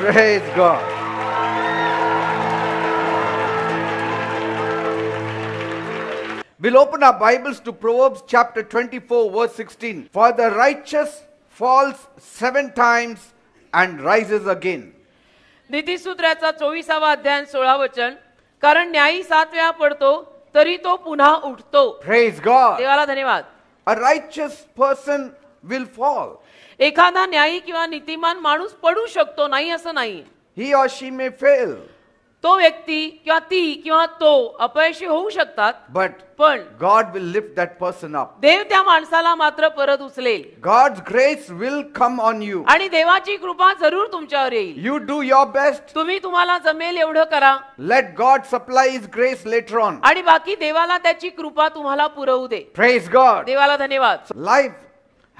Praise God. We'll open our Bibles to Proverbs chapter 24 verse 16. For the righteous falls 7 times and rises again. नीतिसूत्राचा 24वा अध्याय 16 वचन. कारण न्यायी 7 वेळा पडतो तरी तो पुन्हा उठतो. Praise God. देवाला धन्यवाद. A righteous person will fall. एखादा न्यायी किंवा नीतिमान माणूस पडू शकतो, नाही असं नाही. He or she may fail. तो व्यक्ती किंवा ती किंवा तो अपयशी होऊ शकतात, पण God will lift that person up. देव त्या माणसाला मात्र परत उचलेल. God's grace will come on you. आणि देवाची कृपा जरूर तुमच्यावर येईल. You do your best. तुम्ही तुम्हाला जमेल एवढं करा. Let God supply His grace later on. आणि बाकी देवाला त्याची कृपा तुम्हाला पुरवू दे. Praise God. देवाला धन्यवाद. Life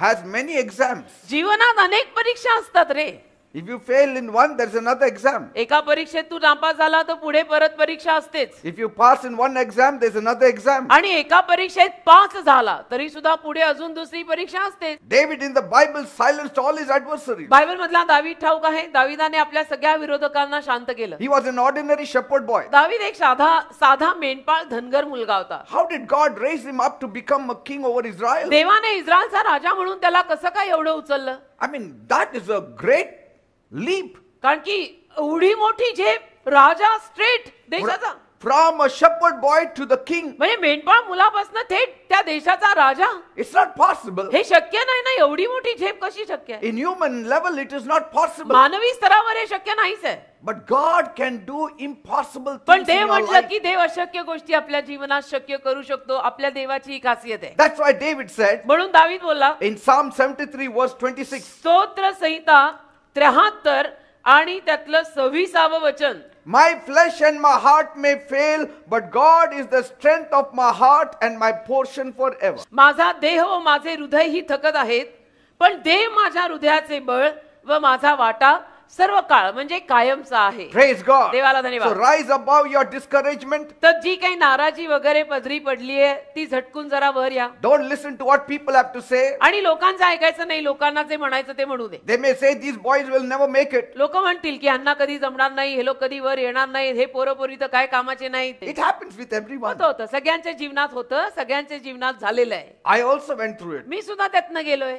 has many exams. जीवनात अनेक परीक्षा असतात रे. If you fail in one, there is another exam. एका परीक्षेत तू नापास झाला तर पुढे परत परीक्षा असतेच. If you pass in one exam, there is another exam. आणि एका परीक्षेत पास झाला तरी सुद्धा पुढे अजून दुसरी परीक्षा असते. David in the Bible silenced all his adversaries. Bible मधला दावीद ठाऊक आहे, दाविदाने आपल्या सगळ्या विरोधकांना शांत केलं. He was an ordinary shepherd boy. दावीद एक साधा मेंढपाळ धनगर मुलगा होता. How did God raise him up to become a king over Israel? देवाने इस्रायलचा राजा म्हणून त्याला कसं काय एवढं उचललं? I mean, that is a great leap. कारण की एवढी मोठी झेप, राजा स्ट्रेट देशाचा. From a shepherd boy to the king. म्हणजे मेंढपाळ मुलापासून थेट त्या देशाचा राजा. It's not possible. हे शक्य नाही ना, एवढी मोठी झेप कशी शक्य आहे? In human level it is not possible. मानवी स्तरावर हे शक्य नाहीच आहे. But God can do impossible पण things in देव your म्हटलं life. की देव अशक्य गोष्टी आपल्या जीवनात शक्य करू शकतो. आपल्या देवाची ही खासियत आहे. That's why David said म्हणून दावीद बोलला in Psalm 73 verse 26. स्तोत्र संहिता 73 आणि त्यातलं 26वे वचन. My flesh and my heart may fail, but God is the strength of my heart and my portion forever. माझा देह व माझे हृदय ही थकत आहेत, पण देव माझ्या हृदयाचे बळ व माझा वाटा सर्व काळ म्हणजे कायमचा आहे. Praise God. देवाला So धन्यवाद. rise above your discouragement. तर जी काही नाराजी वगैरे पदरी पडली आहे ती झटकून जरा वर या. Don't listen to what people have to say. आणि लोकांचं ऐकायचं नाही, लोकांना जे म्हणायचं ते म्हणू दे. They may say these boys will never make it. लोक म्हणतील की ह्यांना कधी जमणार नाही, हे लोक कधी वर येणार नाही, हे पोरपोरी तर काय कामाचे नाही. It happens with everyone. होतं सगळ्यांच्या जीवनात होतं, सगळ्यांच्या जीवनात झालेलं आहे. I also went through it. मी सुद्धा त्यातनं गेलोय.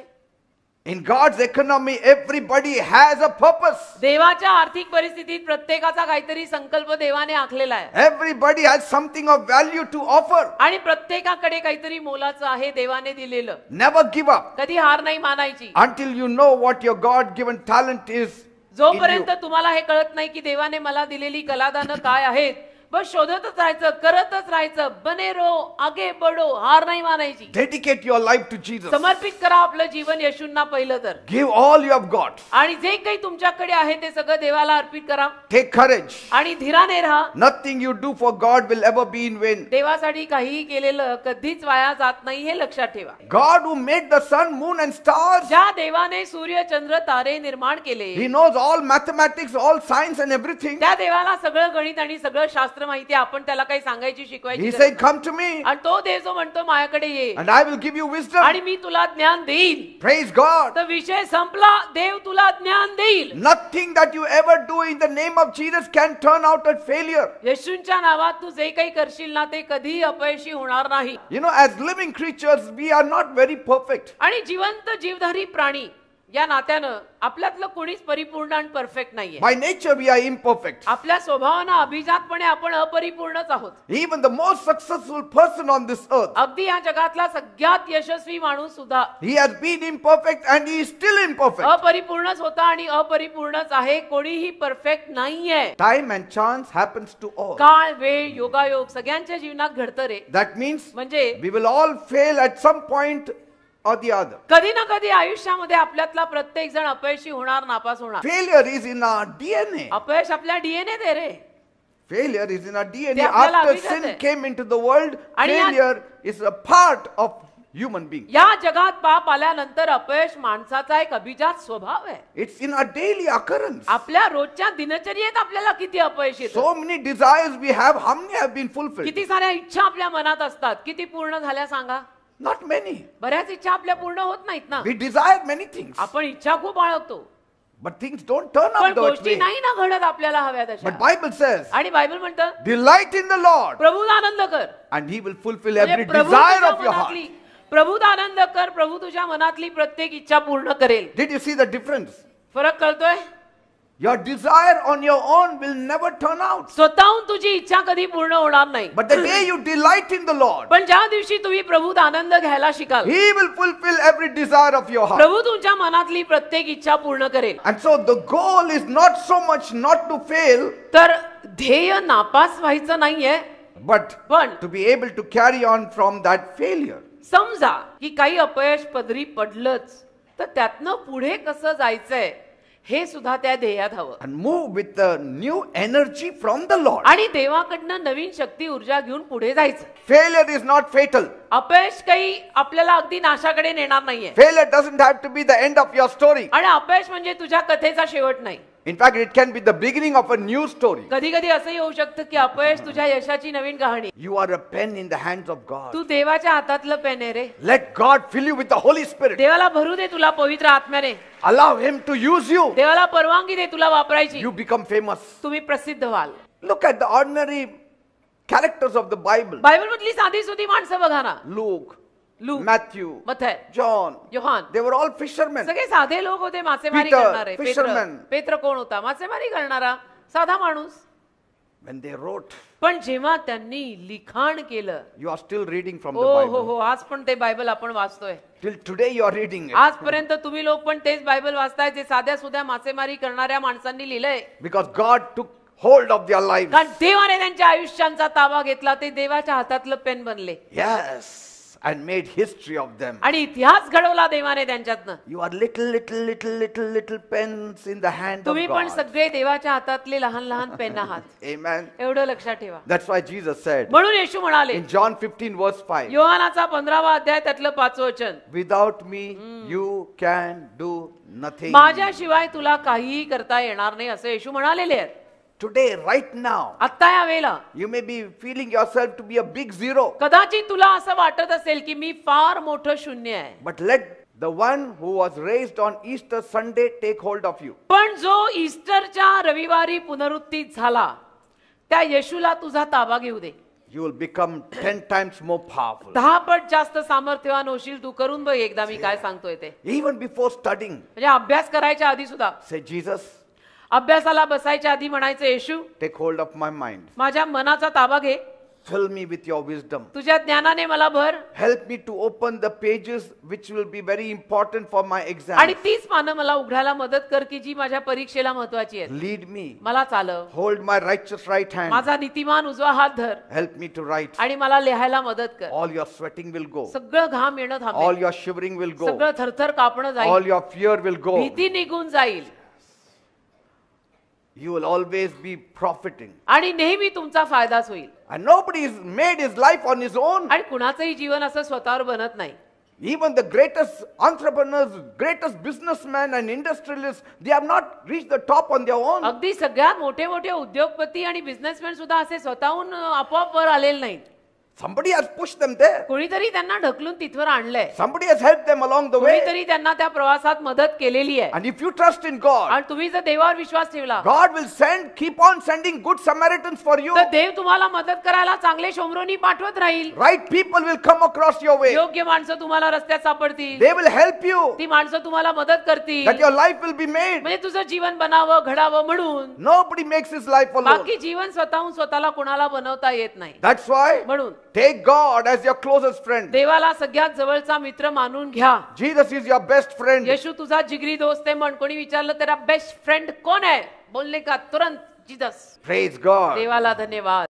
In God's economy, everybody has a purpose. देवाच्या आर्थिक परिस्थितीत प्रत्येकाचा काहीतरी संकल्प देवाने आखलेला आहे. Everybody has something of value to offer. आणि प्रत्येकाकडे काहीतरी मोलाचं आहे देवाने दिलेलं. Never give up कधी हार नाही मानायची. until you know what your God-given talent is. जोपर्यंत तुम्हाला हे कळत नाही की देवाने मला दिलेली कलादानं काय आहेत, बस शोधतच राहायचं, करतच राहायचं. बने रो, आगे बढो, हार नाही मानायची. Dedicate your life to Jesus. समर्पित करा आपलं जीवन येशूंना पहिलं तर. Give all you have got. आणि जे काही तुमच्याकडे आहे ते सगळं देवाला अर्पित करा. Take courage. आणि धीराने राहा. Nothing you do for God will ever be in vain. देवासाठी काहीही केलेलं कधीच वाया जात नाही हे लक्षात ठेवा. God who made the sun, moon and stars. ज्या देवाने सूर्य चंद्र तारे निर्माण केले, He knows all mathematics, all science and everything. त्या देवाला सगळं गणित आणि सगळं शास्त्र माहिती. आपण त्याला काही सांगायची शिकवायची He गरज said, नाही. come to me आणि तो देव जो म्हणतो माझ्याकडे ये and I will give you wisdom. आणि मी तुला ज्ञान देईन. Praise God. तर विषय संपला. देव तुला ज्ञान देईल. Nothing that you ever do in the name of Jesus can turn out a failure. येशूंच्या नावात तू जे काही करशील ना ते कधी अपयशी होणार नाही. You know, as living creatures, we are not very perfect. आणि जिवंत जीवधारी प्राणी या नात्यानं आपल्यातलं कोणीच परिपूर्ण आणि परफेक्ट नाहीये. By nature, we are imperfect. आपल्या स्वभावानं अभिजातपणे आपण अपरिपूर्णच आहोत. Even the most successful person on this earth, अगदी या जगातला सगळ्यात यशस्वी माणूस सुद्धा he has been imperfect and he is still imperfect. अपरिपूर्णच होता आणि अपरिपूर्णच आहे. कोणीही परफेक्ट नाहीये. Time and chance happens to all. काळ, वेळ, योगायोग सगळ्यांच्या जीवनात घडतं रे. That means म्हणजे we will all fail at some point or the other. कधी ना कधी आयुष्यामध्ये आपल्यातला प्रत्येक जण अपयशी होणार, नापास होणार. Failure is in our DNA. अपयश आपल्या DNA they ray. Failure is in our DNA. ते आपल्याला After अभिजात sin आहे. came into the world, आणि या- failure is a part of human being. या जगात पाप आल्यानंतर अपयश माणसाचा एक अभिजात स्वभाव आहे. It's in our daily occurrence. आपल्या रोजच्या दिनचर्येत आपल्याला किती अपयश येतं. So many desires we have, how many have been fulfilled? किती साऱ्या इच्छा आपल्या मनात असतात, किती पूर्ण झाल्या सांगा. Not many. बऱ्याच इच्छा आपल्या पूर्ण होत नाहीत ना. We desire many things, आपण इच्छा खूप बाळगतो, but things don't turn पण out that गोष्टी way. नाही ना घडत आपल्याला हव्या तशा. But Bible says, आणि बायबल म्हणतं delight in the Lord, प्रभूत आनंद कर. and He will fulfill म्हणजे every प्रभू desire तुझ्या of your heart. मनातली, प्रभूत आनंद कर, प्रभू तुझ्या मनातली प्रत्येक इच्छा पूर्ण करेल. Did you see the difference? फरक कळतोय. Your desire on your own will never turn out. स्वतःहून तुझी इच्छा कधी पूर्ण होणार नाही. But the day you delight in the Lord, पण ज्या दिवशी तुम्ही प्रभूत आनंद घ्यायला शिकाल, He will fulfill every desire of your heart. प्रभू तुमच्या मनातली प्रत्येक इच्छा पूर्ण करेल. And so the goal is not so much not to fail, तर ध्येय नापास व्हायचं नाहीये, but पण to be able to carry on from that failure. समजा की काही अपयश पदरी पडलंच, तर त्यातनं पुढे कसं जायचंय हे सुद्धा त्या ध्येयात हवं. And move with the new energy from the Lord. आणि देवाकडनं नवीन शक्ती ऊर्जा घेऊन पुढे जायचं. Failure is not fatal. अपयश काही आपल्याला अगदी नाशाकडे नेणार नाहीये. Failure doesn't have to be the end of your story. आणि अपयश म्हणजे तुझ्या कथेचा शेवट नाही. In fact, it can be the beginning of a new story. कधी कधी असंही होऊ शकतं की अपयश तुझ्या यशाची नवीन कहाणी. You are a pen in the hands of God. तू देवाच्या हातातलं पेन आहे रे. Let God fill you with the Holy Spirit. देवाला भरू दे तुला पवित्र आत्म्याने. Allow Him to use you. देवाला परवानगी दे तुला वापरायची. You become famous. तुम्ही प्रसिद्ध व्हाल. Look at the ordinary characters of the Bible. Bible मधली साधी सुधी माणसं बघा ना. Luke, लूक, Matthew, मथाय, John. योहान, They were all fishermen. सगळे साधे लोक होते, मासेमारी Peter, करणारे. fisherman. पेत्र कोण होता? मासेमारी करणारा साधा माणूस. When they wrote, पण जेव्हा त्यांनी लिखाण केलं, you are still reading from the हो हो Bible. हो, आज पण ते बायबल आपण वाचतोय. Till today you are reading it. आजपर्यंत तुम्ही लोक पण तेच बायबल वाचताय जे साध्या सुध्या मासेमारी करणाऱ्या माणसांनी लिहिलंय. Because God took hold of their lives. कारण देवाने त्यांच्या आयुष्यांचा ताबा घेतला. ते देवाच्या हातातलं पेन बनले. Yes. And made history of them. आणि इतिहास घडवला देवाने त्यांच्यातनं. You are little pens in the hand of तुम्ही पण God. सगळे देवाच्या हातातले लहान लहान पेन आहात. Amen. एवढं लक्षात ठेवा. That's why Jesus said म्हणून येशू म्हणाले in John 15 verse 5, योहानाचा 15वा अध्याय त्यातलं 5वं वचन, without me you can do nothing. माझ्याशिवाय तुला काहीही करता येणार नाही असं येशू म्हणालेले आहेत. Today, right now, आत्ता या वेळेला you may be feeling yourself to be a big zero. कदाचित तुला असं वाटत असेल की मी फार मोठं शून्य आहे. But let the one who was raised on Easter Sunday take hold of you. पण जो ईस्टरच्या रविवारी पुनरुत्थित झाला त्या येशूला तुझा ताबा घेऊ दे. You will become 10 times more powerful. 10 पट जास्त सामर्थ्यवान होशील. तू करून बघ एकदा मी काय सांगतोय ते. Even before studying, म्हणजे अभ्यास करायच्या आधी सुद्धा, say, Jesus, अभ्यासाला बसायच्या आधी म्हणायचं, येशू take hold of my mind. माझ्या मनाचा ताबा घे. Fill me with your wisdom. तुझ्या ज्ञानाने मला भर. Help me to open the pages which will be very important for my exam. आणि तीच पानं मला उघडायला मदत कर की जी माझ्या परीक्षेला महत्वाची आहेत. Lead me. मला चालव. Hold my righteous right hand. माझा नीतिमान उजवा हात धर Help me to write. आणि मला लिहायला मदत कर. All your sweating will go. सगळं घाम येणं All थांबेल. your shivering will go. सगळं थरथर कापणं All जाईल. your fear will go. भीती निघून जाईल. You will always be profiting. आणि नेहमी तुमचा फायदाच होईल. And nobody has made his life on his own. आणि कुणाचंही जीवन असं स्वतःवर बनत नाही. Even the greatest entrepreneurs, greatest businessmen and industrialists, they have not reached the top on their own. अगदी सगळ्यात मोठे मोठे उद्योगपती आणि बिझनेसमॅन सुद्धा असे स्वतःहून आपोआप वर आलेले नाहीत. Somebody has pushed them there. कोणीतरी त्यांना ढकलून तिथवर आणलंय. Somebody has helped them along the way. कोणीतरी त्यांना त्या प्रवासात मदत केलेली आहे. And if you trust in God, आणि तुम्ही जर देवावर विश्वास ठेवला God will keep on sending good Samaritans for you. तर देव तुम्हाला मदत करायला चांगले शोमरोनी पाठवत राहील. Right people will come across your way. योग्य माणसं तुम्हाला रस्त्यात सापडतील. They will help you. ती माणसं तुम्हाला मदत करतील. That your life will be made. म्हणजे तुझं जीवन बनावं घडावं म्हणून. Nobody makes his life alone. बाकी जीवन स्वतःहून स्वतःला कोणाला बनवता येत नाही. That's why म्हणून take God as your closest friend. देवाला सगळ्यात जवळचा मित्र मानून घ्या. Jesus is your best friend. येशू तुझा जिगरी दोस्त आहे म्हण. कोणी विचारलं तेरा बेस्ट फ्रेंड कोण आहे, बोलने का तुरंत जीसस. Praise God. देवाला धन्यवाद.